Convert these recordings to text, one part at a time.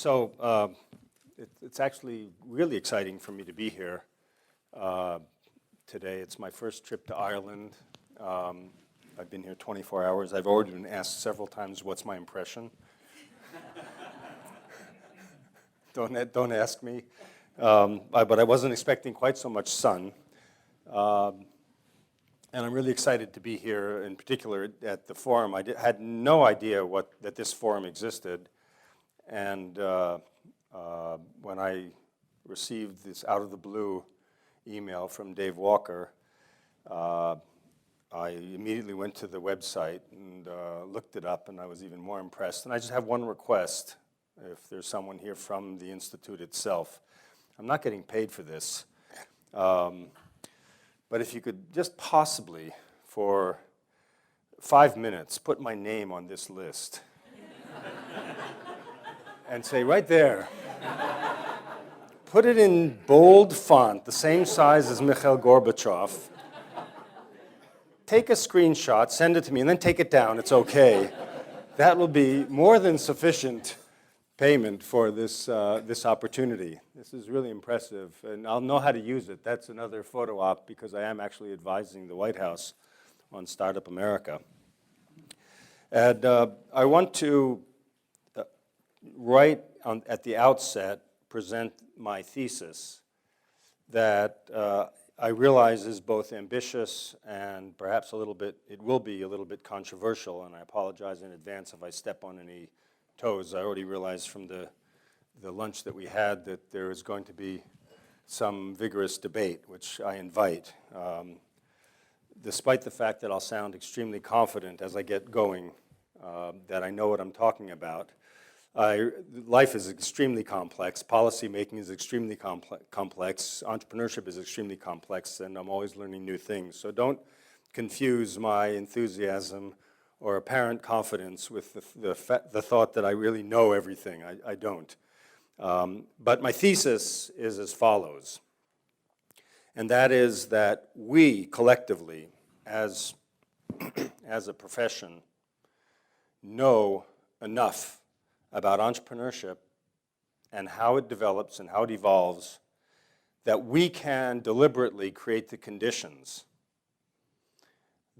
It's actually really exciting for me to be here today. It's my first trip to Ireland. I've been here 24 hours. I've already been asked several times, what's my impression? Don't ask me. But I wasn't expecting quite so much sun. And I'm really excited to be here, in particular at the forum. I had no idea that this forum existed. And when I received this out of the blue email from Dave Walker, I immediately went to the website and looked it up, and I was even more impressed. And I just have one request, if there's someone here from the Institute itself. I'm not getting paid for this, but if you could just possibly, for 5 minutes, put my name on this list and say, right there, put it in bold font, the same size as Mikhail Gorbachev. Take a screenshot, send it to me, and then take it down. It's okay. That will be more than sufficient payment for this opportunity. This is really impressive, and I'll know how to use it. That's another photo op, because I am actually advising the White House on Startup America. And I want to, at the outset, present my thesis that I realize is both ambitious and perhaps it will be a little bit controversial, and I apologize in advance if I step on any toes. I already realized from the lunch that we had that there is going to be some vigorous debate, which I invite. Despite the fact that I'll sound extremely confident as I get going, that I know what I'm talking about, life is extremely complex, policy making is extremely complex, entrepreneurship is extremely complex, and I'm always learning new things. So don't confuse my enthusiasm or apparent confidence with the thought that I really know everything. I don't. But my thesis is as follows, and that is that we collectively, as a profession, know enough about entrepreneurship and how it develops and how it evolves that we can deliberately create the conditions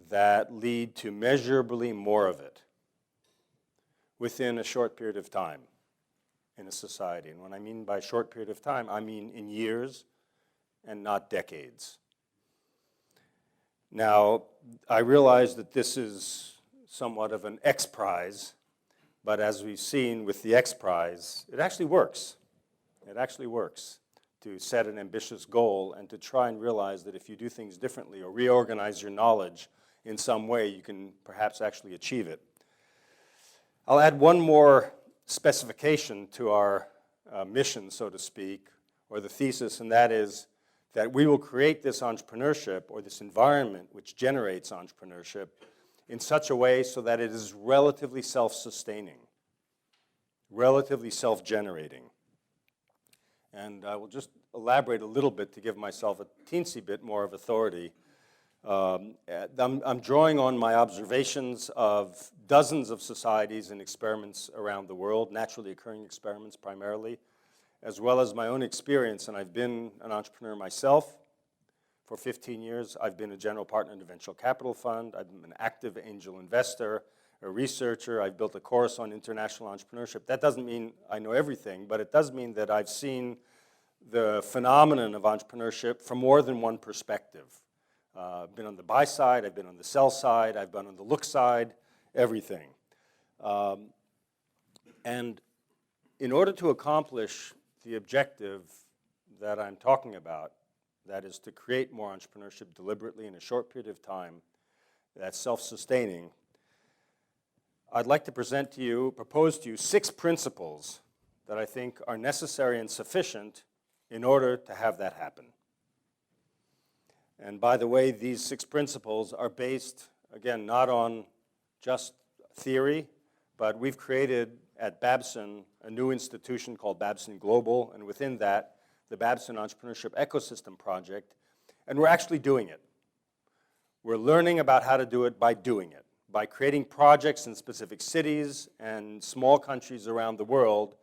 that lead to measurably more of it within a short period of time in a society. And when I mean by short period of time, I mean in years and not decades. Now, I realize that this is somewhat of an X Prize, but as we've seen with the X Prize, it actually works. It actually works to set an ambitious goal and to try and realize that if you do things differently or reorganize your knowledge in some way, you can perhaps actually achieve it. I'll add one more specification to our mission, so to speak, or the thesis, and that is that we will create this entrepreneurship or this environment which generates entrepreneurship in such a way so that it is relatively self-sustaining, relatively self-generating. And I will just elaborate a little bit to give myself a teensy bit more of authority. I'm drawing on my observations of dozens of societies and experiments around the world, naturally occurring experiments primarily, as well as my own experience. And I've been an entrepreneur myself for 15 years. I've been a general partner in a venture capital fund. I've been an active angel investor, a researcher. I've built a course on international entrepreneurship. That doesn't mean I know everything, but it does mean that I've seen the phenomenon of entrepreneurship from more than one perspective. I've been on the buy side, I've been on the sell side, I've been on the look side, everything. And in order to accomplish the objective that I'm talking about, that is to create more entrepreneurship deliberately in a short period of time that's self-sustaining, I'd like to propose to you 6 principles that I think are necessary and sufficient in order to have that happen. And by the way, these 6 principles are based, again, not on just theory, but we've created at Babson a new institution called Babson Global, and within that, the Babson Entrepreneurship Ecosystem project, and we're actually doing it. We're learning about how to do it by doing it, by creating projects in specific cities and small countries around the world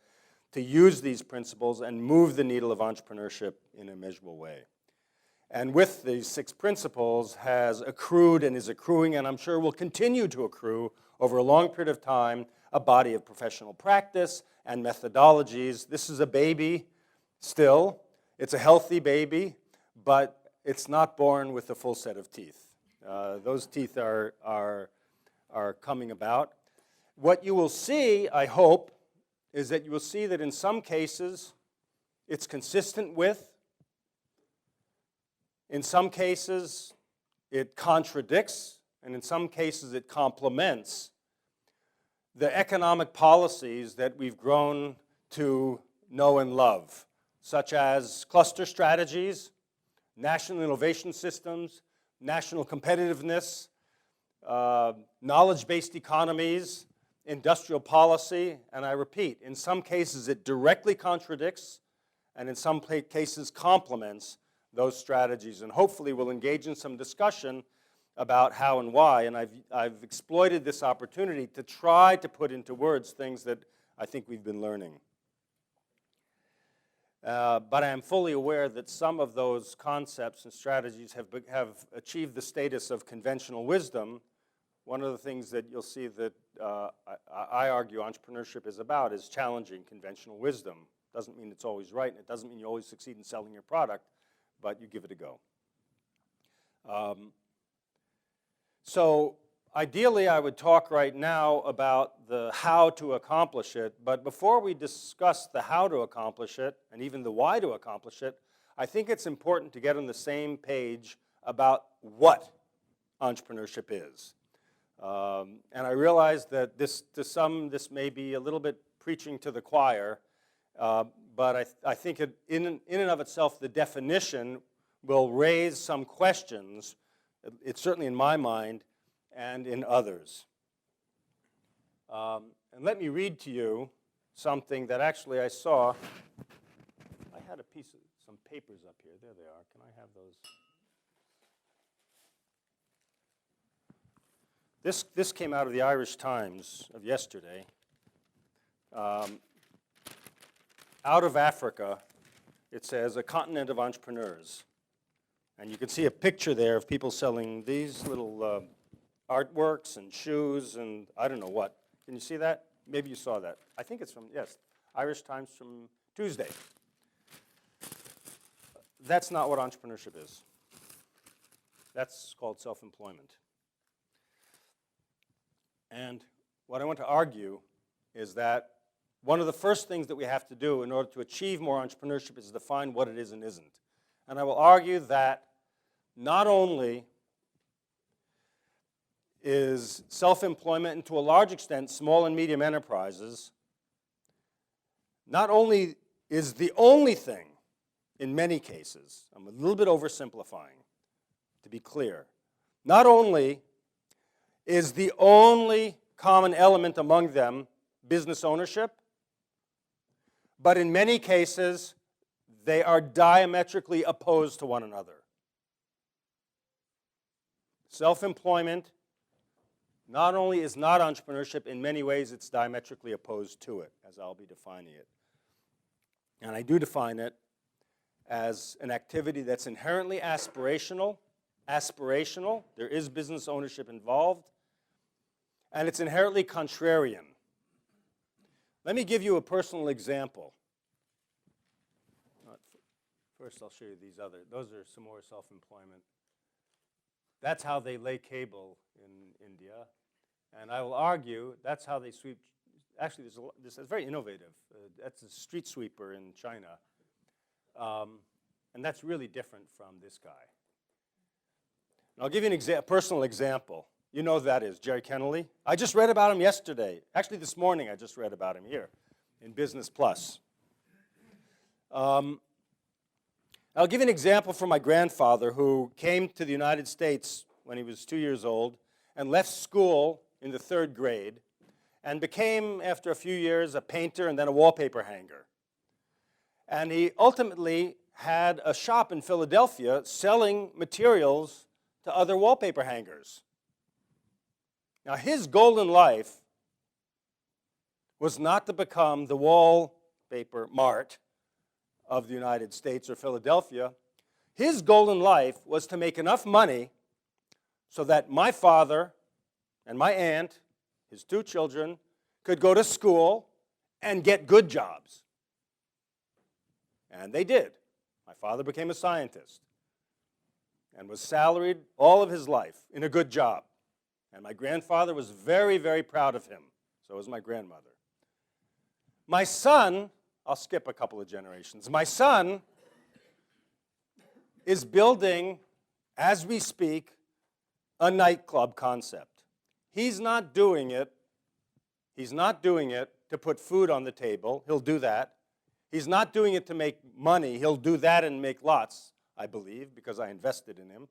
to use these principles and move the needle of entrepreneurship in a measurable way. And with these 6 principles has accrued and is accruing, and I'm sure will continue to accrue over a long period of time, a body of professional practice and methodologies. This is a baby still. It's a healthy baby, but it's not born with a full set of teeth. Those teeth are coming about. What you will see, I hope, is that you will see that in some cases it's consistent with, in some cases it contradicts, and in some cases it complements the economic policies that we've grown to know and love, such as cluster strategies, national innovation systems, national competitiveness, knowledge-based economies, industrial policy, and I repeat, in some cases it directly contradicts, and in some cases complements those strategies, and hopefully we'll engage in some discussion about how and why, and I've exploited this opportunity to try to put into words things that I think we've been learning. But I am fully aware that some of those concepts and strategies have achieved the status of conventional wisdom. One of the things that you'll see that I argue entrepreneurship is about is challenging conventional wisdom. Doesn't mean it's always right, and it doesn't mean you always succeed in selling your product, but you give it a go. So ideally, I would talk right now about the how to accomplish it, but before we discuss the how to accomplish it, and even the why to accomplish it, I think it's important to get on the same page about what entrepreneurship is. And I realize that to some, this may be a little bit preaching to the choir, but I think in and of itself, the definition will raise some questions. It's certainly in my mind and in others. And let me read to you something that actually I saw. I had some papers up here. There they are. Can I have those? This came out of the Irish Times of yesterday. Out of Africa, it says, a continent of entrepreneurs. And you can see a picture there of people selling these little artworks and shoes and I don't know what. Can you see that? Maybe you saw that. I think it's from, yes, Irish Times from Tuesday. That's not what entrepreneurship is. That's called self-employment. And what I want to argue is that one of the first things that we have to do in order to achieve more entrepreneurship is define what it is and isn't. And I will argue that not only is self-employment, and to a large extent small and medium enterprises, not only is the only thing, in many cases, I'm a little bit oversimplifying, to be clear, not only is the only common element among them business ownership, but in many cases, they are diametrically opposed to one another. Self-employment not only is not entrepreneurship, in many ways it's diametrically opposed to it, as I'll be defining it. And I do define it as an activity that's inherently aspirational, there is business ownership involved, and it's inherently contrarian. Let me give you a personal example. First, I'll show you these other. Those are some more self-employment. That's how they lay cable in India. And I will argue that's how they sweep. Actually, this is very innovative. That's a street sweeper in China. And that's really different from this guy. And I'll give you a personal example. You know who that is, Jerry Kennelly. I just read about him yesterday. Actually, this morning I just read about him here in Business Plus. I'll give you an example from my grandfather who came to the United States when he was 2 years old and left school in the 3rd grade and became, after a few years, a painter and then a wallpaper hanger. And he ultimately had a shop in Philadelphia selling materials to other wallpaper hangers. Now, his goal in life was not to become the wall newspaper mart of the United States or Philadelphia, his goal in life was to make enough money so that my father and my aunt, his 2 children, could go to school and get good jobs. And they did. My father became a scientist and was salaried all of his life in a good job. And my grandfather was very, very proud of him. So was my grandmother. My son, I'll skip a couple of generations. My son is building, as we speak, a nightclub concept. He's not doing it to put food on the table. He'll do that. He's not doing it to make money. He'll do that and make lots, I believe, because I invested in him.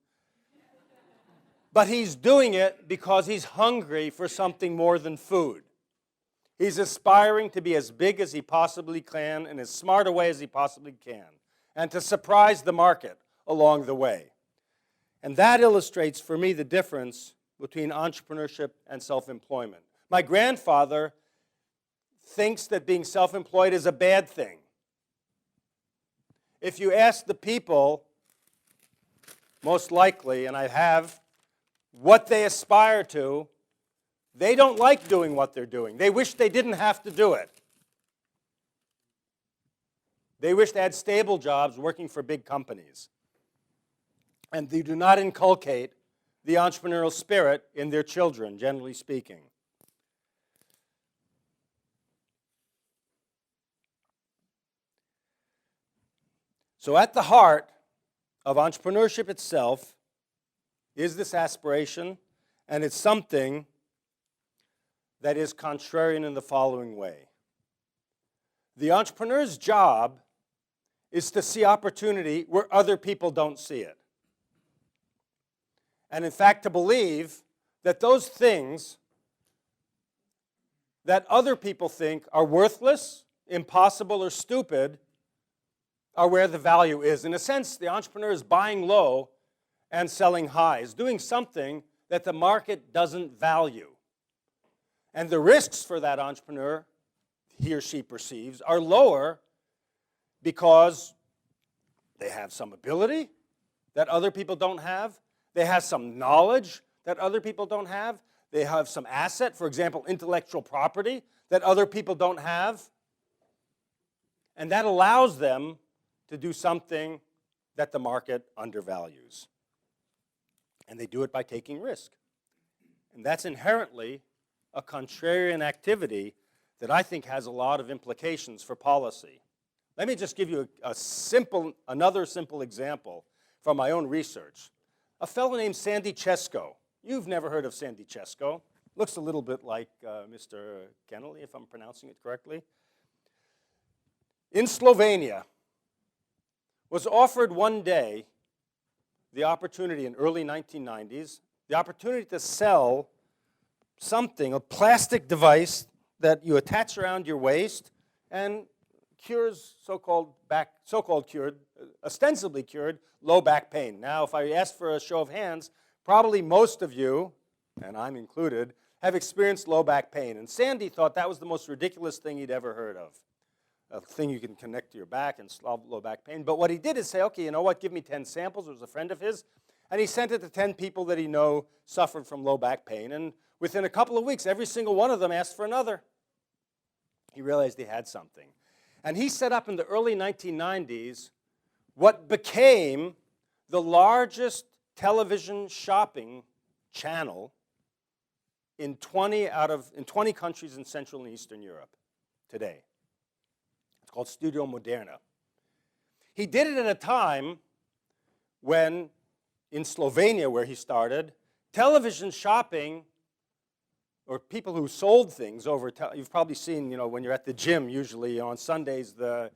But he's doing it because he's hungry for something more than food. He's aspiring to be as big as he possibly can and as smart a way as he possibly can, and to surprise the market along the way. And that illustrates for me the difference between entrepreneurship and self-employment. My grandfather thinks that being self-employed is a bad thing. If you ask the people, most likely, and I have, what they aspire to, they don't like doing what they're doing. They wish they didn't have to do it. They wish they had stable jobs working for big companies. And they do not inculcate the entrepreneurial spirit in their children, generally speaking. So at the heart of entrepreneurship itself is this aspiration, and it's something that is contrarian in the following way. The entrepreneur's job is to see opportunity where other people don't see it. And in fact, to believe that those things that other people think are worthless, impossible, or stupid are where the value is. In a sense, the entrepreneur is buying low and selling high, is doing something that the market doesn't value. And the risks for that entrepreneur, he or she perceives, are lower because they have some ability that other people don't have. They have some knowledge that other people don't have. They have some asset, for example, intellectual property, that other people don't have. And that allows them to do something that the market undervalues. And they do it by taking risk. And that's inherently a contrarian activity that I think has a lot of implications for policy. Let me just give you another simple example from my own research. A fellow named Sandy Chesko. You've never heard of Sandy Chesko. Looks a little bit like Mr. Kennelly, if I'm pronouncing it correctly. In Slovenia, was offered one day the opportunity in early 1990s, the opportunity to sell something, a plastic device that you attach around your waist and cures ostensibly cured low back pain. Now, if I ask for a show of hands, probably most of you, and I'm included, have experienced low back pain. And Sandy thought that was the most ridiculous thing he'd ever heard of. A thing you can connect to your back and solve low back pain. But what he did is say, okay, you know what, give me 10 samples. It was a friend of his. And he sent it to 10 people that he knew suffered from low back pain. And within a couple of weeks, every single one of them asked for another. He realized he had something. And he set up in the early 1990s what became the largest television shopping channel in 20 countries in Central and Eastern Europe today. It's called Studio Moderna. He did it at a time when, in Slovenia, where he started, television shopping, or people who sold things over, you've probably seen, when you're at the gym, usually on Sundays, the,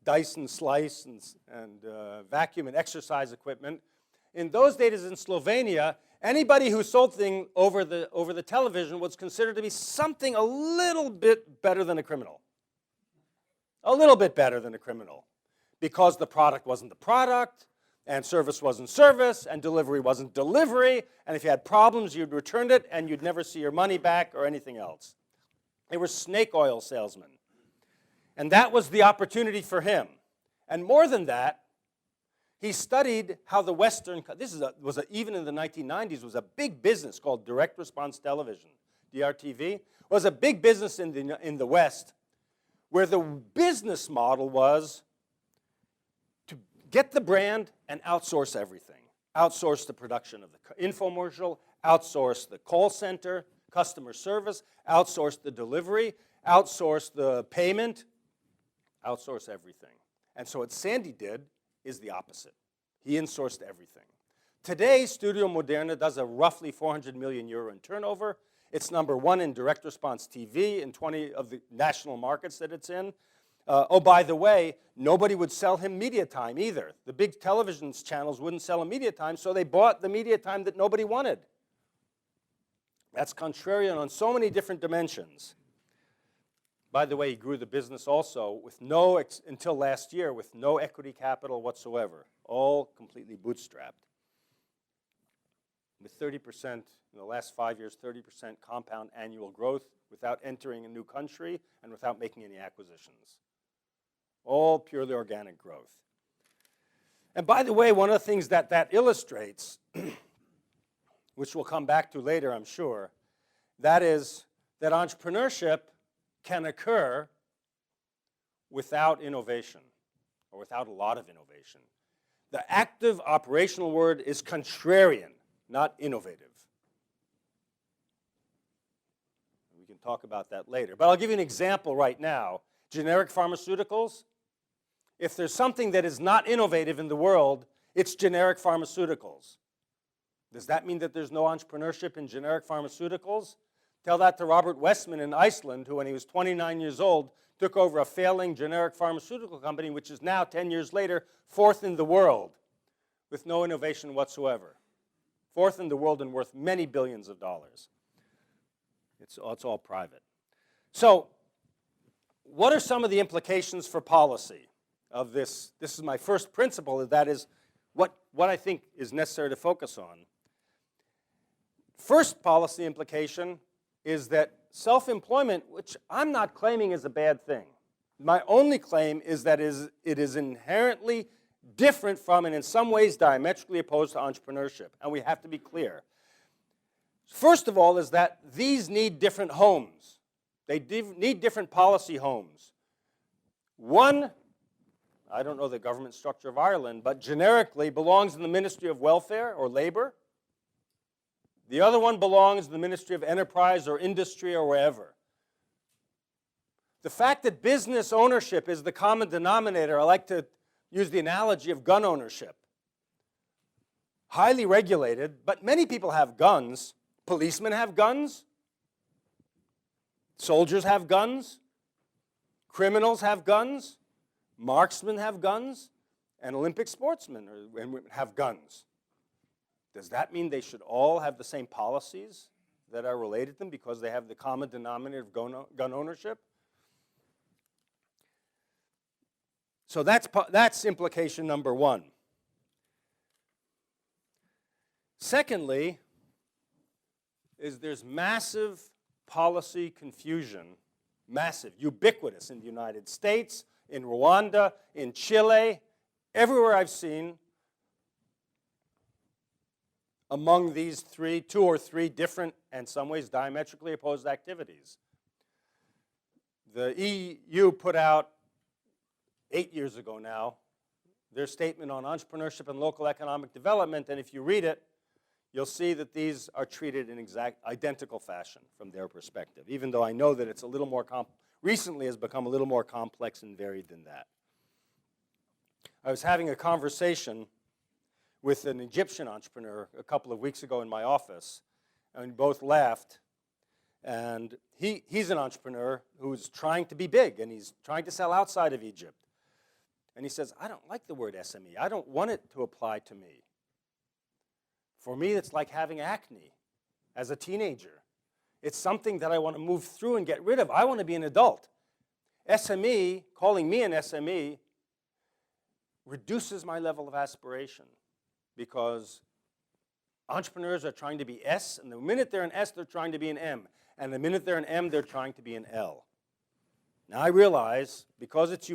Dyson slice and vacuum and exercise equipment. In those days in Slovenia, anybody who sold things over the television was considered to be something a little bit better than a criminal. A little bit better than a criminal, because the product wasn't the product, and service wasn't service, and delivery wasn't delivery, and if you had problems, you'd return it, and you'd never see your money back or anything else. They were snake oil salesmen. And that was the opportunity for him. And more than that, he studied how the Western, even in the 1990s, was a big business called direct response television, DRTV, was a big business in the West, where the business model was to get the brand and outsource everything. Outsource the production of the infomercial, outsource the call center, customer service, outsource the delivery, outsource the payment, outsource everything. And so what Sandy did is the opposite. He insourced everything. Today, Studio Moderna does a roughly 400 million euro in turnover. It's number one in direct response TV in 20 of the national markets that it's in. Oh, by the way, nobody would sell him media time either. The big television channels wouldn't sell him media time, so they bought the media time that nobody wanted. That's contrarian on so many different dimensions. By the way, he grew the business also with until last year, with no equity capital whatsoever, all completely bootstrapped. With 30%, in the last 5 years, 30% compound annual growth without entering a new country and without making any acquisitions. All purely organic growth. And by the way, one of the things that illustrates, which we'll come back to later, I'm sure, that is that entrepreneurship can occur without innovation, or without a lot of innovation. The active operational word is contrarian, not innovative. We can talk about that later. But I'll give you an example right now. Generic pharmaceuticals. If there's something that is not innovative in the world, it's generic pharmaceuticals. Does that mean that there's no entrepreneurship in generic pharmaceuticals? Tell that to Robert Westman in Iceland, who when he was 29 years old, took over a failing generic pharmaceutical company, which is now, 10 years later, fourth in the world, with no innovation whatsoever. Fourth in the world and worth many billions of dollars. It's all private. So, what are some of the implications for policy of this? This is my first principle, that is what I think is necessary to focus on. First policy implication is that self-employment, which I'm not claiming is a bad thing. My only claim is that it is inherently different from and in some ways diametrically opposed to entrepreneurship, and we have to be clear. First of all is that these need different homes. They need different policy homes. One, I don't know the government structure of Ireland, but generically belongs in the Ministry of Welfare or Labor. The other one belongs in the Ministry of Enterprise or Industry or wherever. The fact that business ownership is the common denominator, I like to use the analogy of gun ownership. Highly regulated, but many people have guns. Policemen have guns. Soldiers have guns. Criminals have guns. Marksmen have guns. And Olympic sportsmen have guns. Does that mean they should all have the same policies that are related to them because they have the common denominator of gun ownership? So that's implication number one. Secondly, is there's massive policy confusion, massive, ubiquitous in the United States, in Rwanda, in Chile, everywhere I've seen, among these two or three different, and in some ways diametrically opposed activities. The EU put out 8 years ago now their statement on entrepreneurship and local economic development, and if you read it, you'll see that these are treated in exact identical fashion from their perspective, even though I know that it's a little more recently has become a little more complex and varied than that. I was having a conversation with an Egyptian entrepreneur a couple of weeks ago in my office, and we both laughed. And he's an entrepreneur who's trying to be big, and he's trying to sell outside of Egypt. And he says, I don't like the word SME. I don't want it to apply to me. For me, it's like having acne as a teenager. It's something that I want to move through and get rid of. I want to be an adult. SME, calling me an SME, reduces my level of aspiration, because entrepreneurs are trying to be S, and the minute they're an S, they're trying to be an M. And the minute they're an M, they're trying to be an L. Now I realize, because it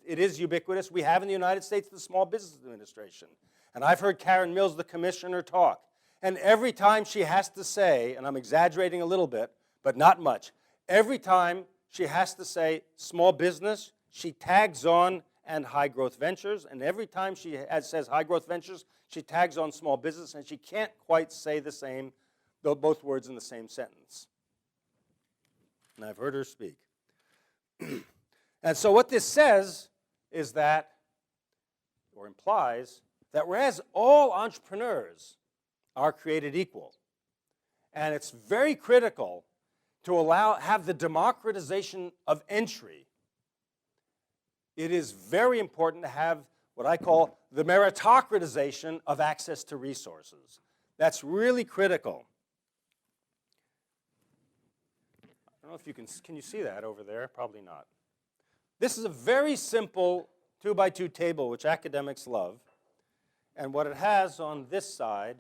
is ubiquitous, we have in the United States the Small Business Administration. And I've heard Karen Mills, the commissioner, talk. And every time she has to say, and I'm exaggerating a little bit, but not much, every time she has to say small business, she tags on and high growth ventures. And every time she says high growth ventures, she tags on small business, and she can't quite say the same, both words in the same sentence. And I've heard her speak. And so what this says is that, or implies, that whereas all entrepreneurs are created equal, and it's very critical to have the democratization of entry, it is very important to have what I call the meritocratization of access to resources. That's really critical. I don't know if you can you see that over there? Probably not. This is a very simple 2x2 table, which academics love. And what it has on this side,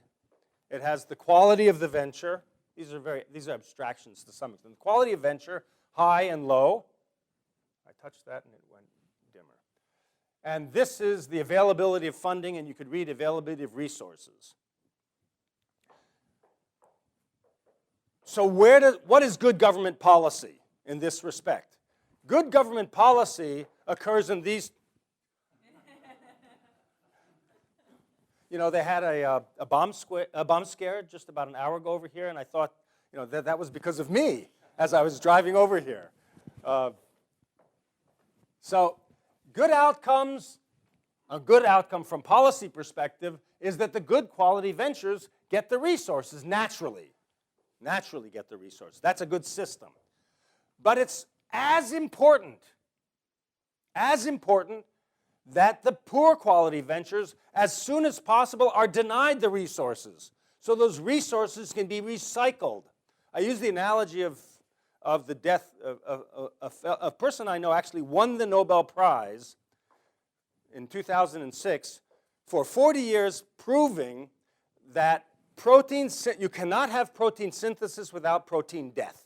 it has the quality of the venture. These are abstractions to some extent. The quality of venture, high and low. I touched that and it went dimmer. And this is the availability of funding, and you could read availability of resources. So what is good government policy in this respect? Good government policy occurs in these. You know, they had a bomb scare just about an hour ago over here, and I thought, that was because of me as I was driving over here. So good outcomes, a good outcome from policy perspective is that the good quality ventures get the resources naturally get the resources. That's a good system. But it's as important that the poor quality ventures, as soon as possible, are denied the resources, so those resources can be recycled. I use the analogy of the death of a person I know actually won the Nobel Prize in 2006 for 40 years proving that you cannot have protein synthesis without protein death.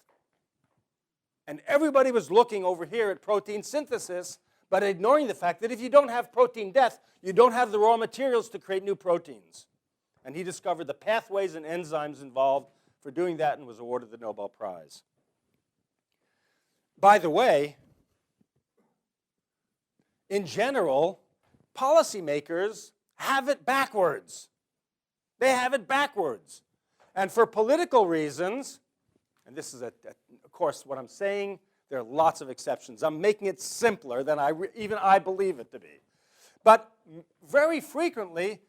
And everybody was looking over here at protein synthesis, but ignoring the fact that if you don't have protein death, you don't have the raw materials to create new proteins. And he discovered the pathways and enzymes involved for doing that and was awarded the Nobel Prize. By the way, in general, policymakers have it backwards. They have it backwards. And for political reasons, and this is, of course, what I'm saying, there are lots of exceptions. I'm making it simpler than even I believe it to be. But very frequently,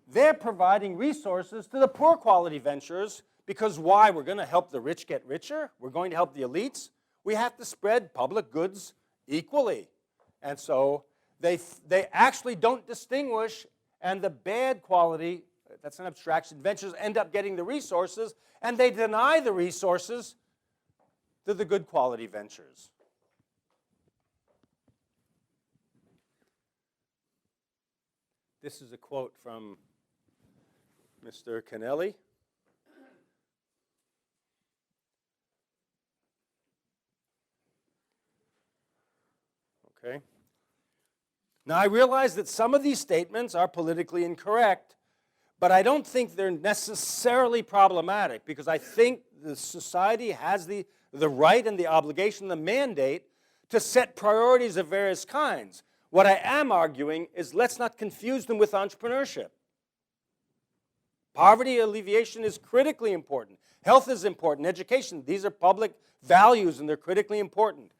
they're providing resources to the poor quality ventures because why? We're going to help the rich get richer. We're going to help the elites. We have to spread public goods equally. And so they actually don't distinguish, and the bad quality, that's an abstraction, ventures end up getting the resources, and they deny the resources to the good quality ventures. This is a quote from Mr. Kennelly. Okay. Now, I realize that some of these statements are politically incorrect, but I don't think they're necessarily problematic because I think the society has the right and the obligation, the mandate, to set priorities of various kinds. What I am arguing is let's not confuse them with entrepreneurship. Poverty alleviation is critically important. Health is important. Education, these are public values and they're critically important.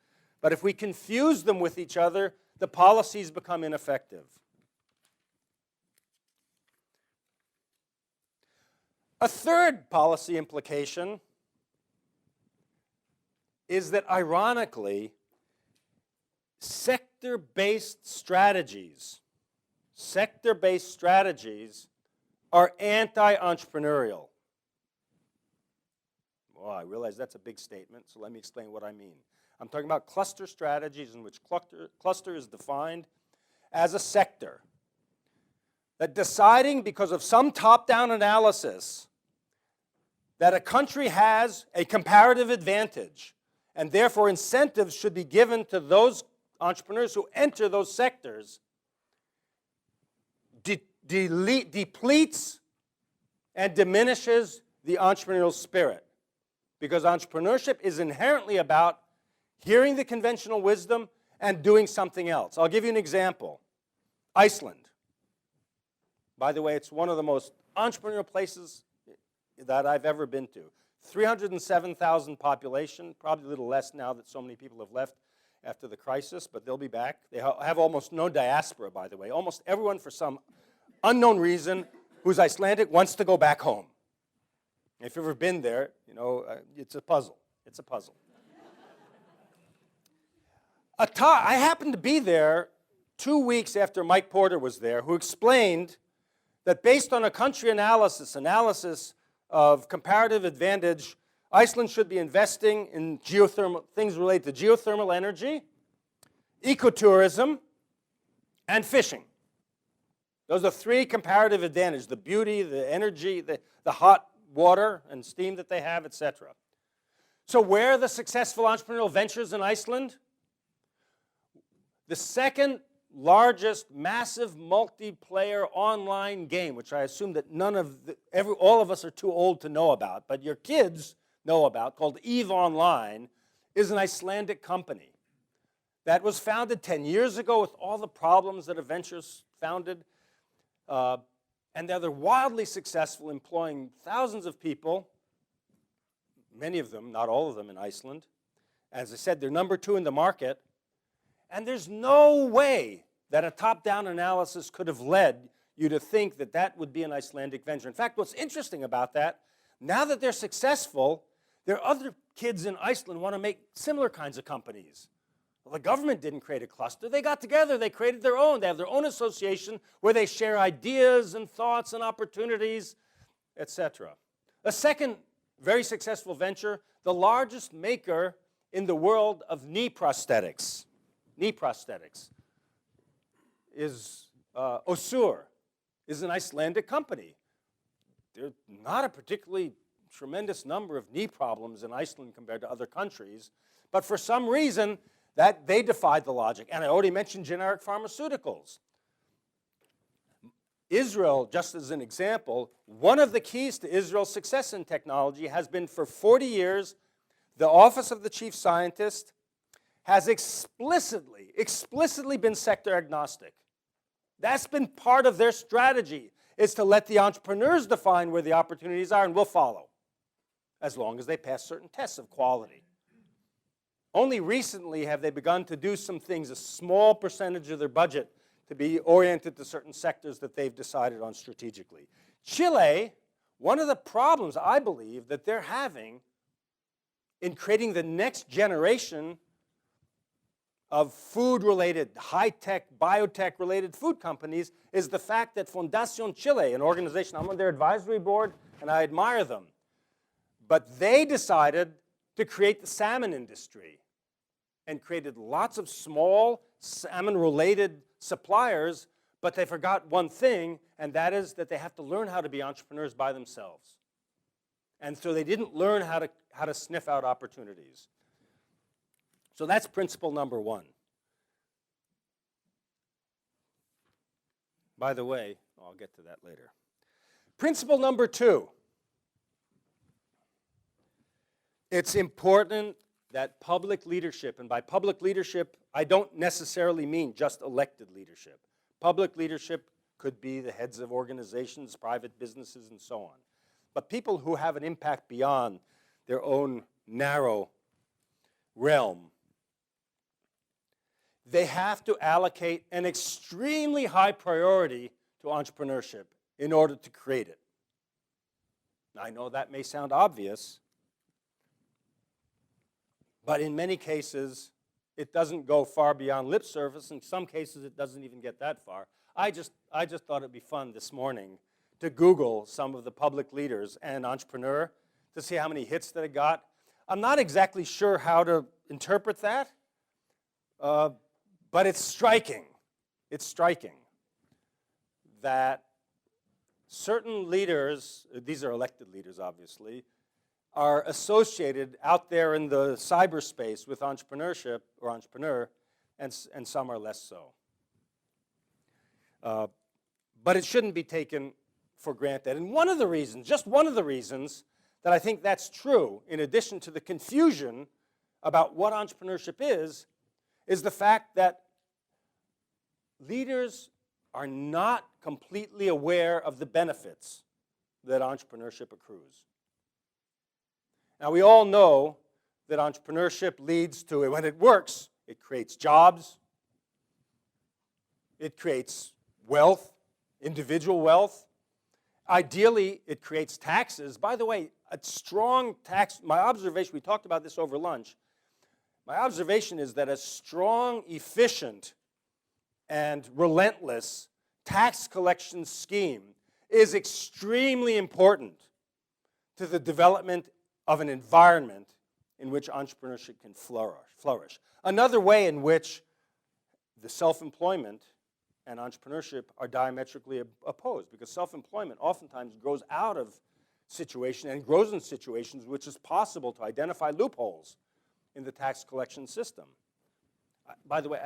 But if we confuse them with each other, the policies become ineffective. A third policy implication is that, ironically, sector-based strategies are anti-entrepreneurial. Well, I realize that's a big statement, so let me explain what I mean. I'm talking about cluster strategies in which cluster is defined as a sector that deciding because of some top-down analysis that a country has a comparative advantage And therefore, incentives should be given to those entrepreneurs who enter those sectors, depletes and diminishes the entrepreneurial spirit. Because entrepreneurship is inherently about hearing the conventional wisdom and doing something else. I'll give you an example. Iceland. By the way, it's one of the most entrepreneurial places that I've ever been to. 307,000 population, probably a little less now that so many people have left after the crisis, but they'll be back. They have almost no diaspora, by the way. Almost everyone, for some unknown reason, who's Icelandic wants to go back home. If you've ever been there, you know, it's a puzzle. It's a puzzle. I happened to be there 2 weeks after Mike Porter was there, who explained that based on a country analysis of comparative advantage, Iceland should be investing in geothermal, things related to geothermal energy, ecotourism, and fishing. Those are 3 comparative advantages: the beauty, the energy, the hot water and steam that they have, etc. So where are the successful entrepreneurial ventures in Iceland? The second largest massive multiplayer online game, which I assume that all of us are too old to know about, but your kids know about, called EVE Online, is an Icelandic company that was founded 10 years ago with all the problems that a venture's founded. And they're wildly successful, employing thousands of people, many of them, not all of them, in Iceland. As I said, they're number 2 in the market. And there's no way that a top-down analysis could have led you to think that that would be an Icelandic venture. In fact, what's interesting about that, now that they're successful, there are other kids in Iceland who want to make similar kinds of companies. Well, the government didn't create a cluster. They got together. They created their own. They have their own association where they share ideas and thoughts and opportunities, etc. A second very successful venture, the largest maker in the world of knee prosthetics. Knee prosthetics is Össur, is an Icelandic company. There's not a particularly tremendous number of knee problems in Iceland compared to other countries, but for some reason that they defied the logic. And I already mentioned generic pharmaceuticals. Israel, just as an example, one of the keys to Israel's success in technology has been for 40 years, the Office of the Chief Scientist has explicitly been sector agnostic. That's been part of their strategy, is to let the entrepreneurs define where the opportunities are, and we'll follow, as long as they pass certain tests of quality. Only recently have they begun to do some things, a small percentage of their budget, to be oriented to certain sectors that they've decided on strategically. Chile, one of the problems, I believe, that they're having in creating the next generation of food-related, high-tech, biotech-related food companies is the fact that Fundación Chile, an organization, I'm on their advisory board, and I admire them, but they decided to create the salmon industry and created lots of small salmon-related suppliers, but they forgot one thing, and that is that they have to learn how to be entrepreneurs by themselves. And so they didn't learn how to sniff out opportunities. So that's principle number 1. By the way, I'll get to that later. Principle number 2. It's important that public leadership, and by public leadership, I don't necessarily mean just elected leadership. Public leadership could be the heads of organizations, private businesses, and so on. But people who have an impact beyond their own narrow realm, they have to allocate an extremely high priority to entrepreneurship in order to create it. Now, I know that may sound obvious, but in many cases, it doesn't go far beyond lip service. In some cases, it doesn't even get that far. I just thought it'd be fun this morning to Google some of the public leaders and entrepreneur to see how many hits that it got. I'm not exactly sure how to interpret that, but it's striking. It's striking that certain leaders, these are elected leaders obviously, are associated out there in the cyberspace with entrepreneurship or entrepreneur, and some are less so. But it shouldn't be taken for granted. And one of the reasons, just one of the reasons, that I think that's true, in addition to the confusion about what entrepreneurship is the fact that leaders are not completely aware of the benefits that entrepreneurship accrues. Now, we all know that entrepreneurship leads to, when it works, it creates jobs, it creates wealth, individual wealth. Ideally, it creates taxes. By the way, a strong tax, my observation, we talked about this over lunch, my observation is that a strong, efficient, and relentless tax collection scheme is extremely important to the development of an environment in which entrepreneurship can flourish. Another way in which the self-employment and entrepreneurship are diametrically opposed, because self-employment oftentimes grows out of situation and grows in situations which is possible to identify loopholes in the tax collection system. By the way,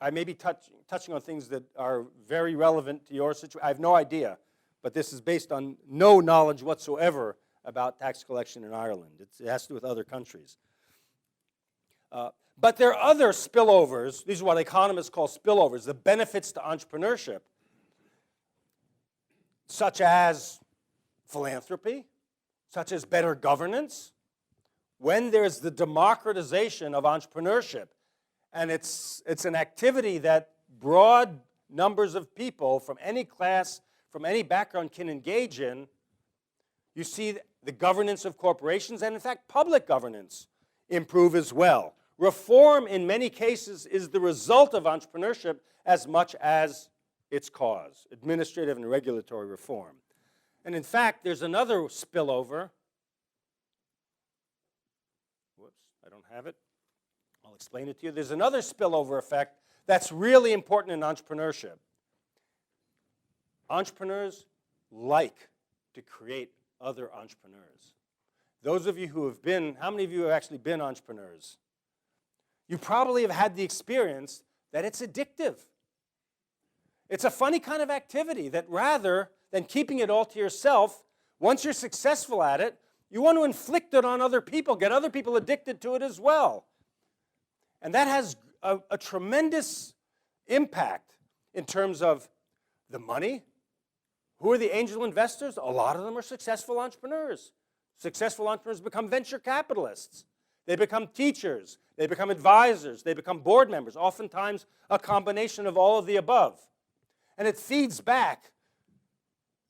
I may be touching on things that are very relevant to your situation. I have no idea, but this is based on no knowledge whatsoever about tax collection in Ireland. It has to do with other countries. But there are other spillovers. These are what economists call spillovers, the benefits to entrepreneurship, such as philanthropy, such as better governance. When there's the democratization of entrepreneurship, and it's an activity that broad numbers of people from any class, from any background can engage in, you see the governance of corporations and, in fact, public governance improve as well. Reform, in many cases, is the result of entrepreneurship as much as its cause, administrative and regulatory reform. And in fact, there's another spillover. Whoops, I don't have it. I'll explain it to you. There's another spillover effect that's really important in entrepreneurship. Entrepreneurs like to create other entrepreneurs. Those of you who have been, how many of you have actually been entrepreneurs? You probably have had the experience that it's addictive. It's a funny kind of activity that rather than keeping it all to yourself, once you're successful at it, you want to inflict it on other people, get other people addicted to it as well. And that has a tremendous impact in terms of the money. Who are the angel investors? A lot of them are successful entrepreneurs. Successful entrepreneurs become venture capitalists. They become teachers. They become advisors. They become board members, oftentimes a combination of all of the above. And it feeds back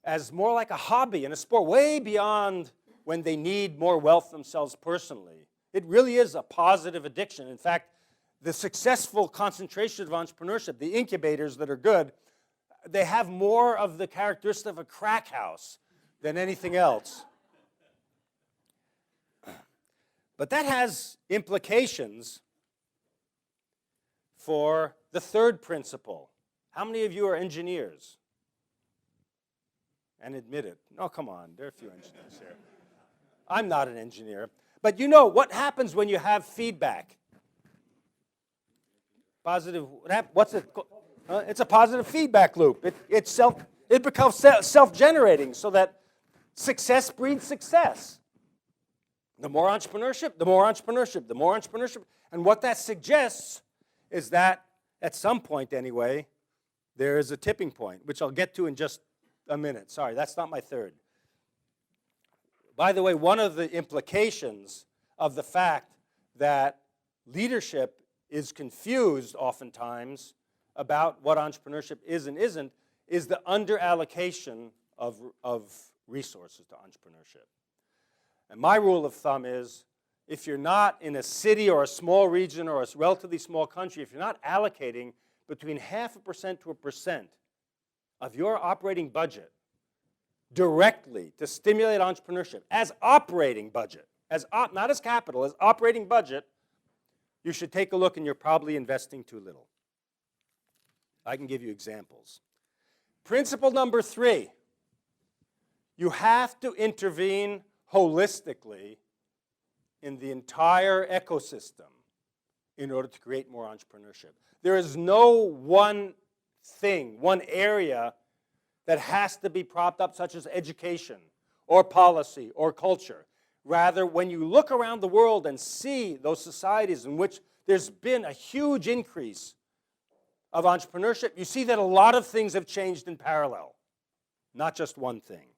as more like a hobby and a sport, way beyond when they need more wealth themselves personally. It really is a positive addiction. In fact, the successful concentration of entrepreneurship, the incubators that are good, they have more of the characteristic of a crack house than anything else. But that has implications for the third principle. How many of you are engineers? And admit it. Oh, come on, there are a few engineers here. I'm not an engineer. But you know what happens when you have feedback? Positive, what's it called? It's a positive feedback loop. It becomes self-generating so that success breeds success. The more entrepreneurship, the more entrepreneurship, the more entrepreneurship. And what that suggests is that at some point anyway, there is a tipping point, which I'll get to in just a minute. Sorry, that's not my third. By the way, one of the implications of the fact that leadership is confused oftentimes about what entrepreneurship is and isn't is the underallocation of resources to entrepreneurship. And my rule of thumb is if you're not in a city or a small region or a relatively small country, if you're not allocating between 0.5% to 1% of your operating budget directly to stimulate entrepreneurship as operating budget, not as capital, as operating budget, you should take a look and you're probably investing too little. I can give you examples. Principle number 3, you have to intervene holistically in the entire ecosystem in order to create more entrepreneurship. There is no one thing, one area that has to be propped up, such as education or policy or culture. Rather, when you look around the world and see those societies in which there's been a huge increase of entrepreneurship, you see that a lot of things have changed in parallel, not just one thing.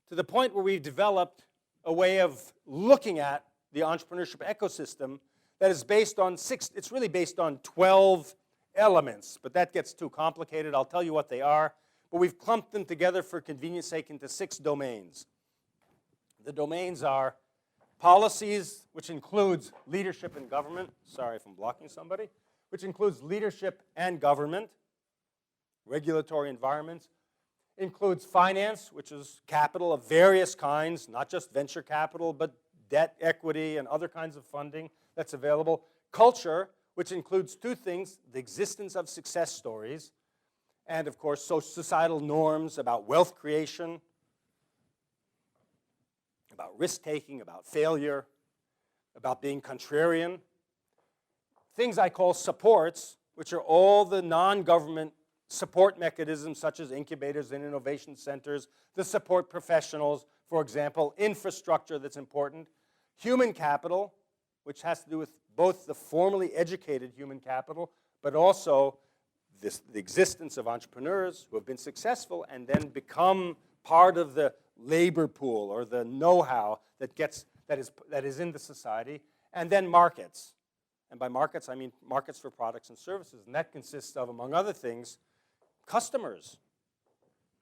To the point where we've developed a way of looking at the entrepreneurship ecosystem that is based on it's really based on 12 elements, but that gets too complicated. I'll tell you what they are, but we've clumped them together for convenience sake into 6 domains. The domains are policies, which includes leadership and government. Sorry if I'm blocking somebody. Which includes leadership and government, regulatory environments. Includes finance, which is capital of various kinds, not just venture capital, but debt, equity, and other kinds of funding that's available. Culture, which includes 2 things, the existence of success stories, and of course, societal norms about wealth creation, about risk-taking, about failure, about being contrarian. Things I call supports, which are all the non-government support mechanisms such as incubators and innovation centers, the support professionals, for example, infrastructure that's important, human capital, which has to do with both the formally educated human capital, but also the existence of entrepreneurs who have been successful and then become part of the labor pool or the know-how that is in the society, and then markets. And by markets, I mean markets for products and services. And that consists of, among other things, customers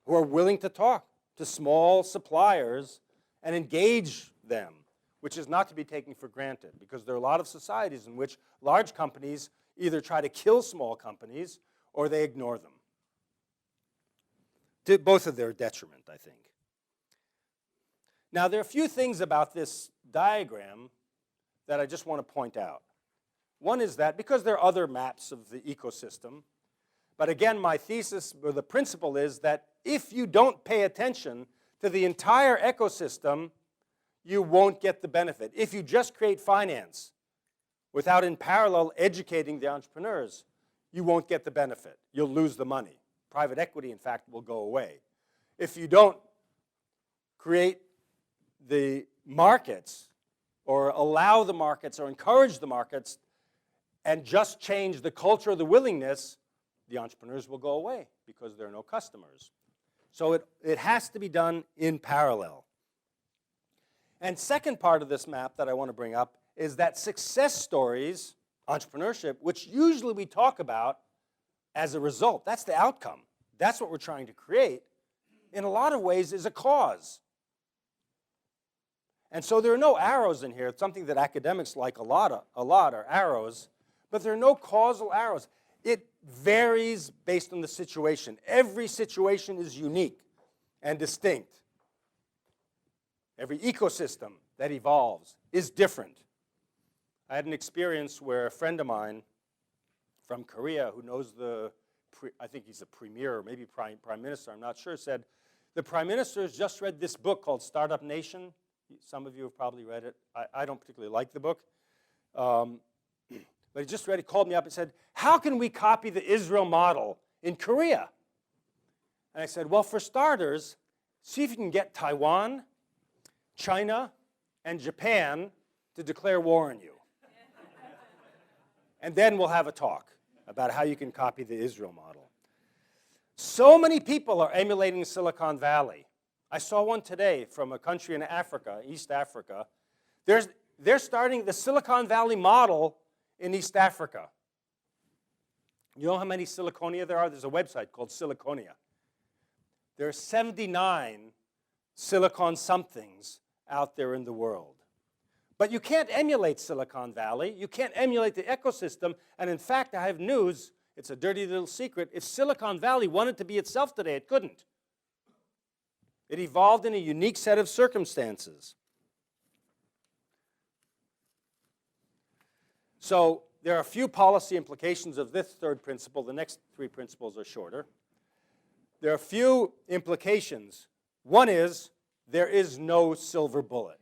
who are willing to talk to small suppliers and engage them, which is not to be taken for granted, because there are a lot of societies in which large companies either try to kill small companies or they ignore them, to both of their detriment, I think. Now, there are a few things about this diagram that I just want to point out. One is that, because there are other maps of the ecosystem, but again, my thesis, or the principle is that if you don't pay attention to the entire ecosystem, you won't get the benefit. If you just create finance without in parallel educating the entrepreneurs, you won't get the benefit. You'll lose the money. Private equity, in fact, will go away. If you don't create the markets or allow the markets or encourage the markets and just change the culture of the willingness, the entrepreneurs will go away because there are no customers. So it has to be done in parallel. And second part of this map that I want to bring up is that success stories, entrepreneurship, which usually we talk about as a result, that's the outcome. That's what we're trying to create, in a lot of ways is a cause. And so there are no arrows in here. It's something that academics like a lot are arrows, but there are no causal arrows. It varies based on the situation. Every situation is unique and distinct. Every ecosystem that evolves is different. I had an experience where a friend of mine from Korea, who knows I think he's a premier or maybe prime minister, I'm not sure, said, the prime minister has just read this book called Startup Nation. Some of you have probably read it. I don't particularly like the book. But he just read it, called me up and said, how can we copy the Israel model in Korea? And I said, well, for starters, see if you can get Taiwan, China, and Japan to declare war on you. And then we'll have a talk about how you can copy the Israel model. So many people are emulating Silicon Valley. I saw one today from a country in Africa, East Africa. They're starting the Silicon Valley model in East Africa. You know how many Siliconia there are? There's a website called Siliconia. There are 79 silicon somethings out there in the world. But you can't emulate Silicon Valley. You can't emulate the ecosystem. And in fact, I have news. It's a dirty little secret. If Silicon Valley wanted to be itself today, it couldn't. It evolved in a unique set of circumstances. So there are a few policy implications of this third principle. The next 3 principles are shorter. There are a few implications. One is there is no silver bullet.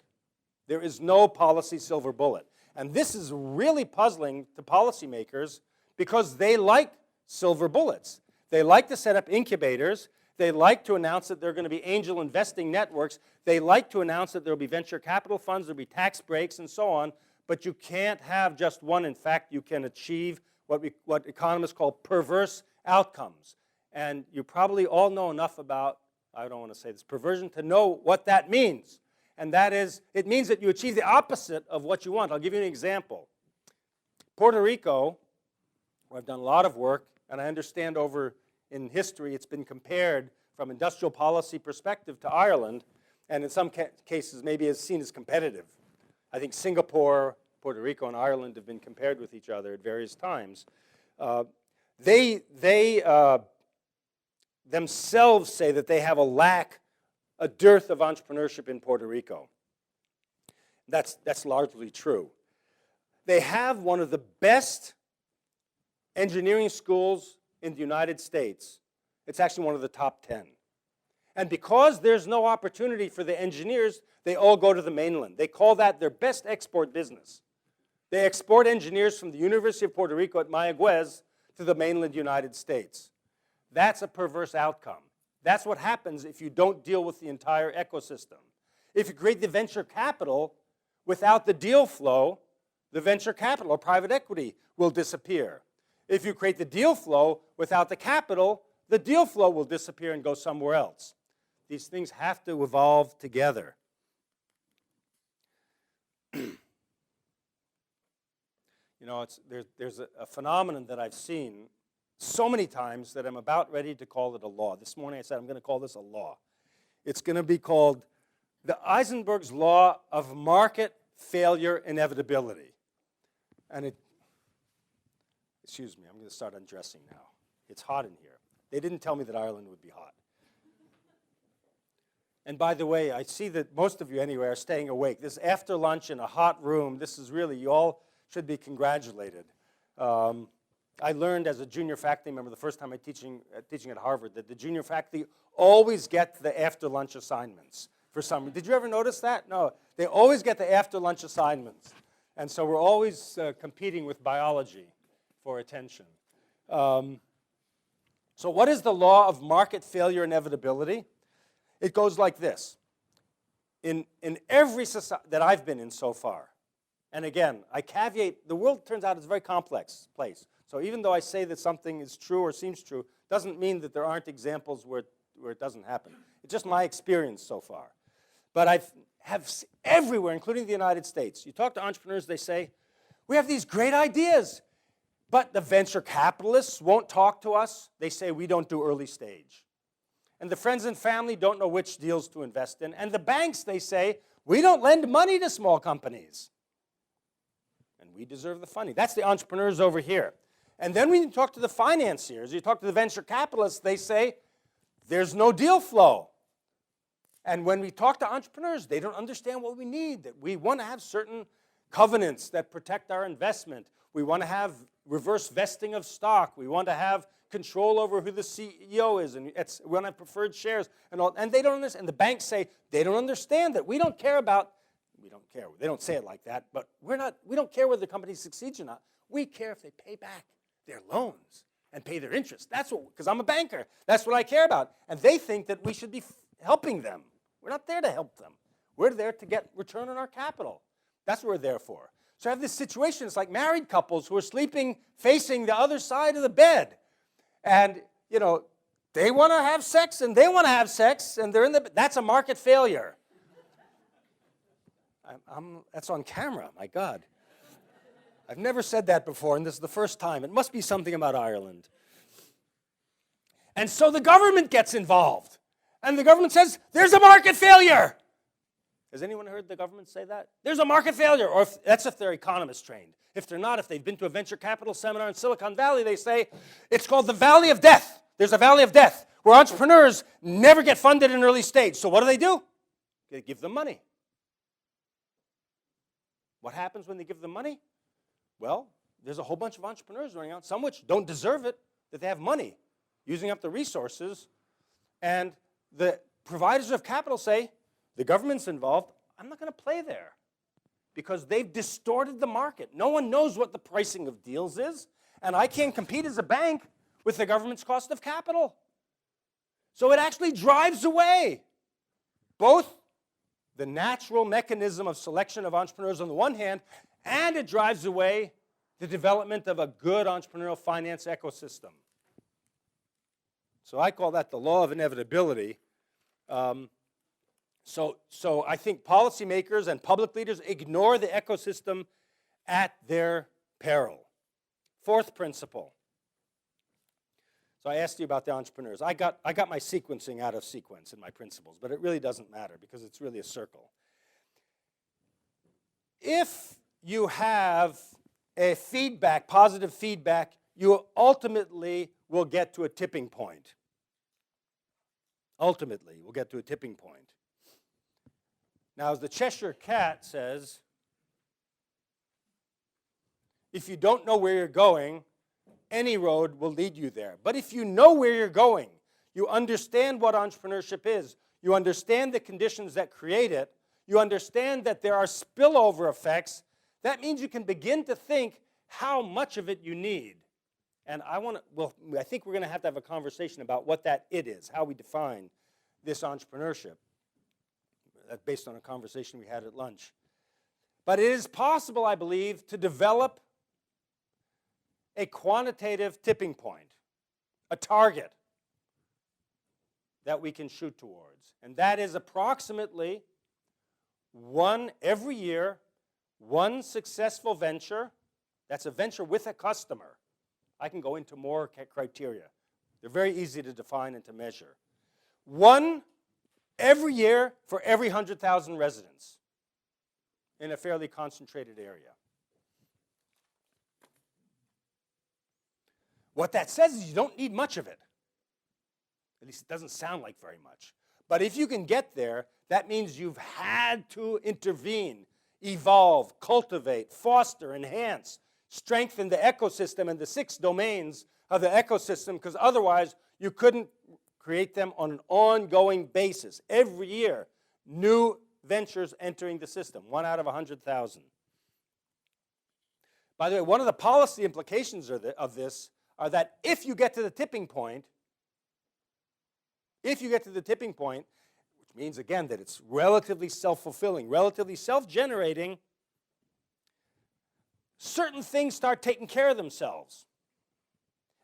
There is no policy silver bullet. And this is really puzzling to policymakers because they like silver bullets. They like to set up incubators. They like to announce that there are going to be angel investing networks. They like to announce that there will be venture capital funds, there will be tax breaks, and so on. But you can't have just one. In fact, you can achieve what economists call perverse outcomes. And you probably all know enough about, I don't want to say this, perversion to know what that means. And that is, it means that you achieve the opposite of what you want. I'll give you an example. Puerto Rico, where I've done a lot of work, and I understand over in history it's been compared from industrial policy perspective to Ireland, and in some cases maybe is seen as competitive. I think Singapore, Puerto Rico, and Ireland have been compared with each other at various times. They themselves say that they have a dearth of entrepreneurship in Puerto Rico. That's largely true. They have one of the best engineering schools in the United States. It's actually one of the top 10. And because there's no opportunity for the engineers, they all go to the mainland. They call that their best export business. They export engineers from the University of Puerto Rico at Mayagüez to the mainland United States. That's a perverse outcome. That's what happens if you don't deal with the entire ecosystem. If you create the venture capital without the deal flow, the venture capital or private equity will disappear. If you create the deal flow without the capital, the deal flow will disappear and go somewhere else. These things have to evolve together. You know, there's a phenomenon that I've seen so many times that I'm about ready to call it a law. This morning I said I'm going to call this a law. It's going to be called the Isenberg's Law of Market Failure Inevitability. And excuse me, I'm going to start undressing now. It's hot in here. They didn't tell me that Ireland would be hot. And by the way, I see that most of you anyway are staying awake. This after lunch in a hot room, this is really, you all should be congratulated. I learned as a junior faculty member the first time I teaching at Harvard that the junior faculty always get the after lunch assignments for some reason. Did you ever notice that? No, they always get the after lunch assignments. And so we're always competing with biology for attention. So what is the law of market failure inevitability? It goes like this. In every society that I've been in so far, and again, I caveat, the world turns out is a very complex place. So even though I say that something is true or seems true, doesn't mean that there aren't examples where it doesn't happen. It's just my experience so far. But I have everywhere, including the United States, you talk to entrepreneurs, they say, we have these great ideas, but the venture capitalists won't talk to us. They say we don't do early stage. And the friends and family don't know which deals to invest in. And the banks, they say, we don't lend money to small companies. And we deserve the funding. That's the entrepreneurs over here. And then when you talk to the financiers, you talk to the venture capitalists, they say, there's no deal flow. And when we talk to entrepreneurs, they don't understand what we need. That we want to have certain covenants that protect our investment. We want to have reverse vesting of stock. We want to have control over who the CEO is, and we want to have preferred shares, and all. And they don't understand. And the banks say they don't understand that we don't care about. We don't care. They don't say it like that, but we don't care whether the company succeeds or not. We care if they pay back their loans and pay their interest. That's what, because I'm a banker. That's what I care about. And they think that we should be helping them. We're not there to help them. We're there to get return on our capital. That's what we're there for. So I have this situation. It's like married couples who are sleeping facing the other side of the bed. And, you know, they want to have sex and they want to have sex and they're in the, that's a market failure. That's on camera, my God. I've never said that before, and this is the first time. It must be something about Ireland. And so the government gets involved. And the government says, there's a market failure. Has anyone heard the government say that? There's a market failure. Or that's if they're economists trained. If they're not, if they've been to a venture capital seminar in Silicon Valley, they say, it's called the Valley of Death. There's a Valley of Death where entrepreneurs never get funded in early stage. So what do? They give them money. What happens when they give them money? Well, there's a whole bunch of entrepreneurs running out, some which don't deserve it, that they have money, using up the resources. And the providers of capital say, the government's involved, I'm not going to play there. because they've distorted the market. No one knows what the pricing of deals is, and I can't compete as a bank with the government's cost of capital. So it actually drives away both the natural mechanism of selection of entrepreneurs on the one hand, and it drives away the development of a good entrepreneurial finance ecosystem. So I call that the law of inevitability. So I think policymakers and public leaders ignore the ecosystem at their peril. Fourth principle. So I asked you about the entrepreneurs. I got my sequencing out of sequence in my principles, but it really doesn't matter because it's really a circle. If you have a feedback, positive feedback, you ultimately will get to a tipping point. Ultimately, we'll get to a tipping point. Now, as the Cheshire Cat says, if you don't know where you're going, any road will lead you there. But if you know where you're going, you understand what entrepreneurship is, you understand the conditions that create it, you understand that there are spillover effects, that means you can begin to think how much of it you need. And I think we're going to have a conversation about what that it is, how we define this entrepreneurship, based on a conversation we had at lunch. But it is possible, I believe, to develop a quantitative tipping point, a target that we can shoot towards. And that is approximately every year, one successful venture. That's a venture with a customer. I can go into more criteria. They're very easy to define and to measure. One every year for every 100,000 residents in a fairly concentrated area. What that says is you don't need much of it. At least it doesn't sound like very much. But if you can get there, that means you've had to intervene, evolve, cultivate, foster, enhance, strengthen the ecosystem and the 6 domains of the ecosystem, because otherwise you couldn't create them on an ongoing basis. Every year, new ventures entering the system, 1 out of 100,000. By the way, one of the policy implications of this are that if you get to the tipping point, which means, again, that it's relatively self-fulfilling, relatively self-generating, certain things start taking care of themselves.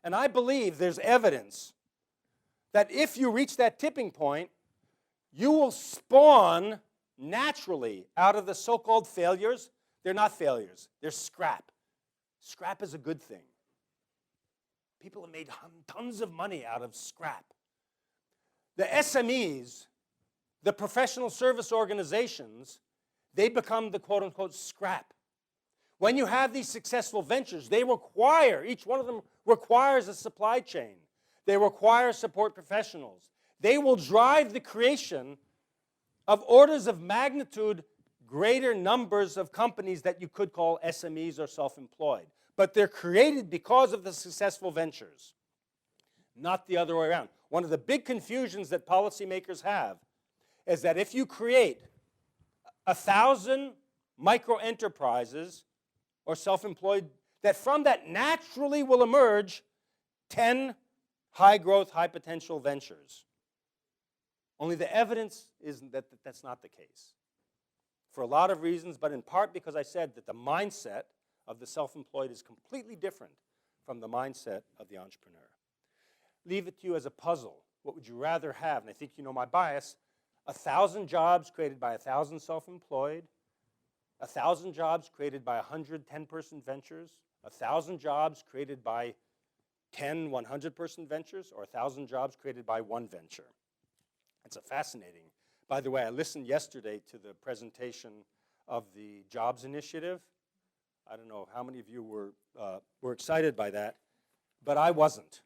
And I believe there's evidence that if you reach that tipping point, you will spawn naturally out of the so-called failures. They're not failures, they're scrap. Scrap is a good thing. People have made tons of money out of scrap. The SMEs, the professional service organizations, they become the quote-unquote scrap. When you have these successful ventures, each one of them requires a supply chain. They require support professionals. They will drive the creation of orders of magnitude greater numbers of companies that you could call SMEs or self-employed. But they're created because of the successful ventures, not the other way around. One of the big confusions that policymakers have is that if you create 1,000 micro-enterprises or self-employed, that from that naturally will emerge 10 high-growth, high-potential ventures. Only the evidence is that that's not the case. For a lot of reasons, but in part because I said that the mindset of the self-employed is completely different from the mindset of the entrepreneur. Leave it to you as a puzzle. What would you rather have? And I think you know my bias. 1,000 jobs created by 1,000 self-employed, 1,000 jobs created by 100 10-person ventures, 1,000 jobs created by 10 100-person ventures, or 1,000 jobs created by one venture. It's a fascinating. By the way, I listened yesterday to the presentation of the Jobs Initiative. I don't know how many of you were excited by that, but I wasn't,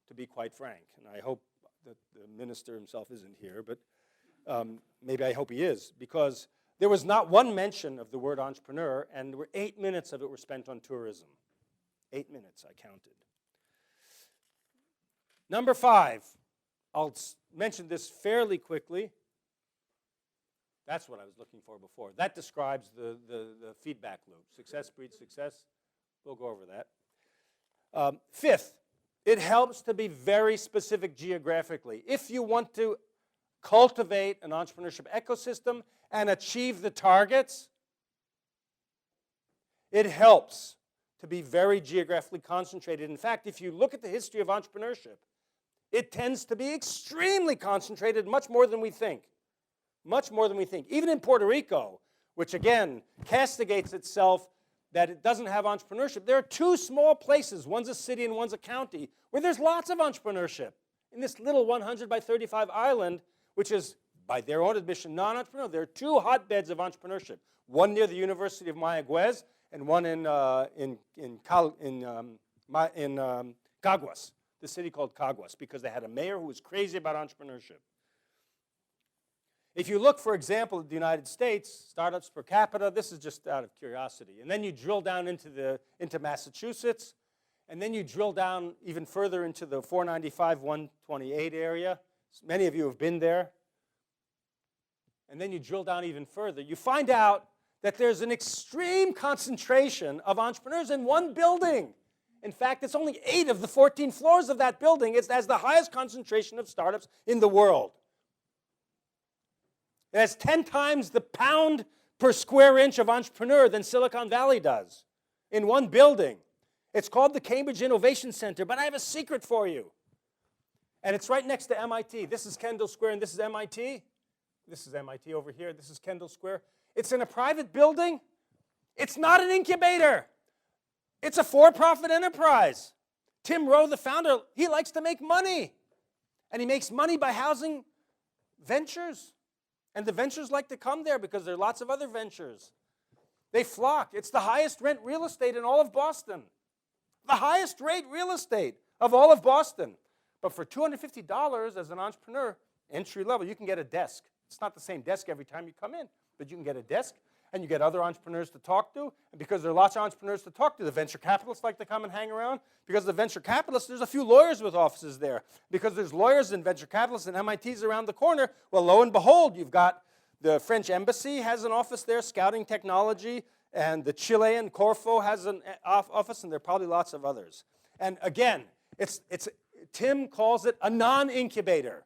to be quite frank. And I hope that the minister himself isn't here, but maybe I hope he is, because there was not one mention of the word entrepreneur, and there were 8 minutes of it were spent on tourism. 8 minutes, I counted. Number 5, I'll mention this fairly quickly. That's what I was looking for before. That describes the feedback loop. Success breeds success. We'll go over that. Fifth, it helps to be very specific geographically. If you want to cultivate an entrepreneurship ecosystem and achieve the targets, it helps to be very geographically concentrated. In fact, if you look at the history of entrepreneurship, it tends to be extremely concentrated, much more than we think. Much more than we think. Even in Puerto Rico, which again castigates itself that it doesn't have entrepreneurship, there are two small places, one's a city and one's a county, where there's lots of entrepreneurship. In this little 100 by 35 island, which is, by their own admission, non-entrepreneurial, there are two hotbeds of entrepreneurship. One near the University of Mayagüez and one in Caguas, the city called Caguas, because they had a mayor who was crazy about entrepreneurship. If you look, for example, at the United States, startups per capita, this is just out of curiosity. And then you drill down into Massachusetts, and then you drill down even further into the 495, 128 area. Many of you have been there. And then you drill down even further. You find out that there's an extreme concentration of entrepreneurs in one building. In fact, it's only 8 of the 14 floors of that building. It has the highest concentration of startups in the world. It has 10 times the pound per square inch of entrepreneur than Silicon Valley does in one building. It's called the Cambridge Innovation Center, but I have a secret for you. And it's right next to MIT. This is Kendall Square, and this is MIT. This is MIT over here. This is Kendall Square. It's in a private building. It's not an incubator. It's a for-profit enterprise. Tim Rowe, the founder, he likes to make money. And he makes money by housing ventures. And the ventures like to come there because there are lots of other ventures. They flock. It's the highest rent real estate in all of Boston. The highest rate real estate of all of Boston. But for $250 as an entrepreneur, entry level, you can get a desk. It's not the same desk every time you come in, but you can get a desk and you get other entrepreneurs to talk to. And because there are lots of entrepreneurs to talk to, the venture capitalists like to come and hang around. Because the venture capitalists, there's a few lawyers with offices there. Because there's lawyers and venture capitalists and MIT's around the corner, well, lo and behold, you've got the French embassy has an office there, scouting technology, and the Chilean Corfo has an office, and there are probably lots of others. And again, Tim calls it a non-incubator.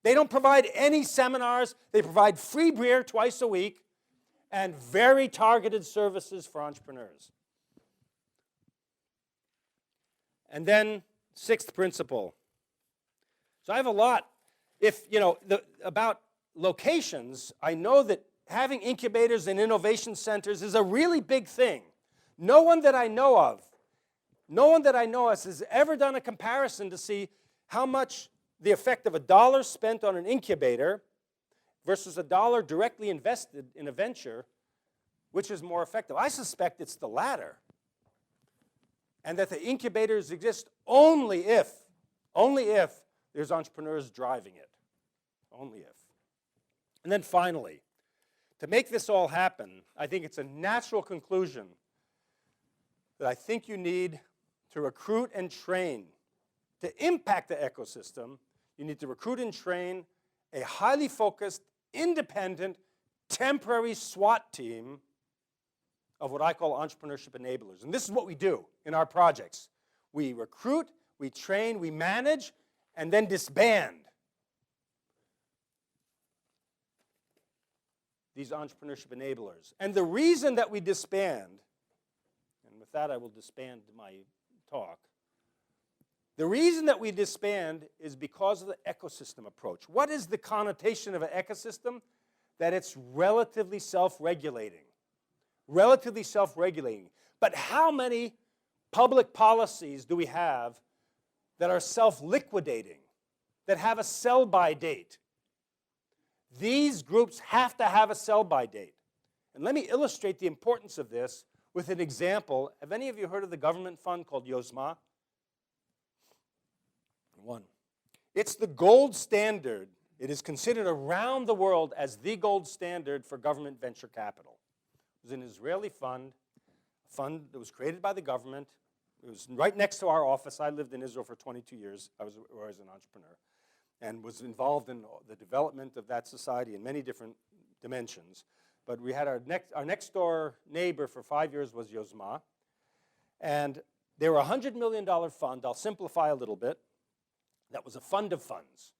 They don't provide any seminars. They provide free beer twice a week and very targeted services for entrepreneurs. And then, sixth principle. So I have a lot. About locations, I know that having incubators and innovation centers is a really big thing. No one that I know of has ever done a comparison to see how much the effect of $1 spent on an incubator versus $1 directly invested in a venture, which is more effective. I suspect it's the latter. And that the incubators exist only if there's entrepreneurs driving it. Only if. And then finally, to make this all happen, I think it's a natural conclusion that I think you need to recruit and train. To impact the ecosystem, you need to recruit and train a highly focused, independent, temporary SWAT team of what I call entrepreneurship enablers. And this is what we do in our projects. We recruit, we train, we manage, and then disband these entrepreneurship enablers. And the reason that we disband, and with that I will disband my talk, the reason that we disband is because of the ecosystem approach. What is the connotation of an ecosystem? That it's relatively self-regulating. Relatively self-regulating. But how many public policies do we have that are self-liquidating, that have a sell-by date? These groups have to have a sell-by date. And let me illustrate the importance of this with an example. Have any of you heard of the government fund called Yozma? One. It's the gold standard. It is considered around the world as the gold standard for government venture capital. It was an Israeli fund, a fund that was created by the government. It was right next to our office. I lived in Israel for 22 years. I was an entrepreneur and was involved in the development of that society in many different dimensions. But we had our next door neighbor for 5 years was Yozma. And they were a $100 million fund. I'll simplify a little bit. That was a fund of funds.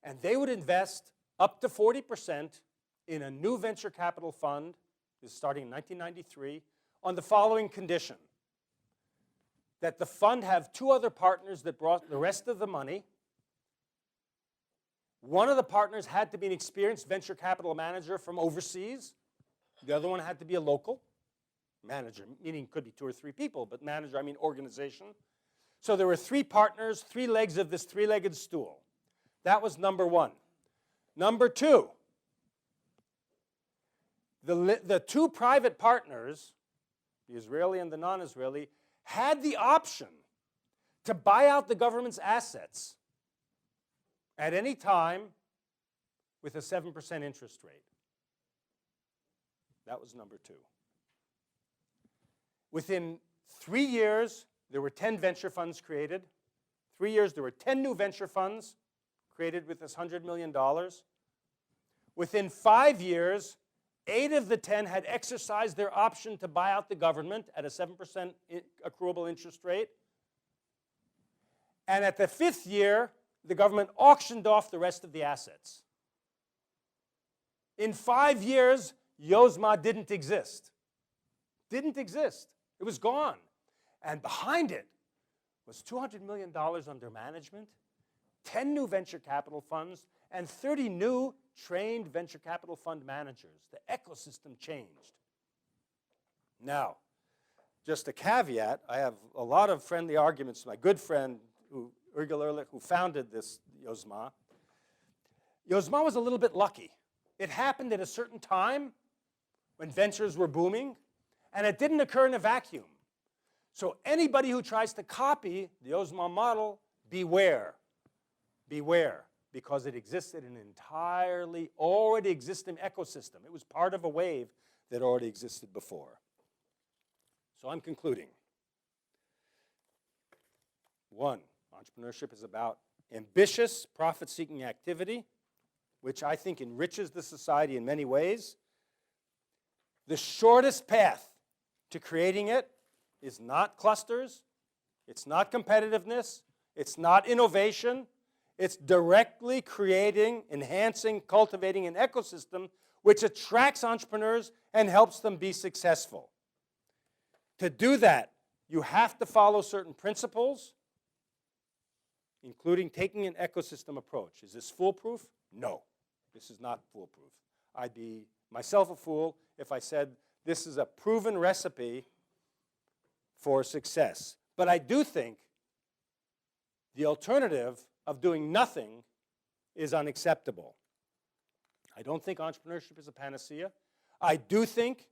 And they would invest up to 40% in a new venture capital fund, this is starting in 1993, on the following condition: that the fund have two other partners that brought the rest of the money. One of the partners had to be an experienced venture capital manager from overseas. The other one had to be a local manager, meaning could be 2 or 3 people, but manager, I mean organization. So there were 3 partners, 3 legs of this 3-legged stool. That was number 1. Number 2, the 2 private partners, the Israeli and the non-Israeli, had the option to buy out the government's assets at any time with a 7% interest rate. That was number 2. Within 3 years, there were 10 venture funds created. 3 years, there were 10 new venture funds created with this $100 million. Within 5 years, 8 of the 10 had exercised their option to buy out the government at a 7% accruable interest rate. And at the 5th year, the government auctioned off the rest of the assets. In 5 years, Yozma didn't exist. Didn't exist. It was gone. And behind it was $200 million under management, 10 new venture capital funds, and 30 new trained venture capital fund managers. The ecosystem changed. Now, just a caveat, I have a lot of friendly arguments. My good friend, Urgel Ehrlich, who founded this Yozma. Yozma was a little bit lucky. It happened at a certain time when ventures were booming, and it didn't occur in a vacuum. So anybody who tries to copy the Yozma model, beware. Beware, because it existed in an entirely already existing ecosystem. It was part of a wave that already existed before. So I'm concluding. 1, entrepreneurship is about ambitious, profit-seeking activity, which I think enriches the society in many ways. The shortest path to creating it is not clusters, it's not competitiveness, it's not innovation, it's directly creating, enhancing, cultivating an ecosystem which attracts entrepreneurs and helps them be successful. To do that, you have to follow certain principles, including taking an ecosystem approach. Is this foolproof? No, this is not foolproof. I'd be myself a fool if I said this is a proven recipe for success. But I do think the alternative of doing nothing is unacceptable. I don't think entrepreneurship is a panacea. I do think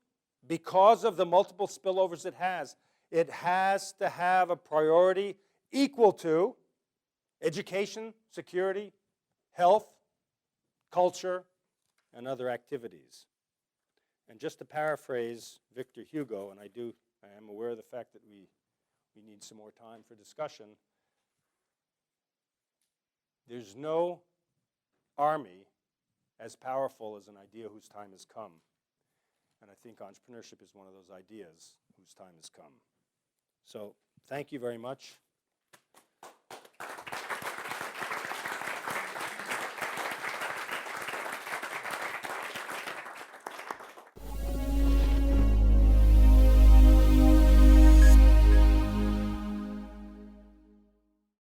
because of the multiple spillovers it has to have a priority equal to education, security, health, culture, and other activities. And just to paraphrase Victor Hugo, and I am aware of the fact that we need some more time for discussion, there's no army as powerful as an idea whose time has come. And I think entrepreneurship is one of those ideas whose time has come. So thank you very much.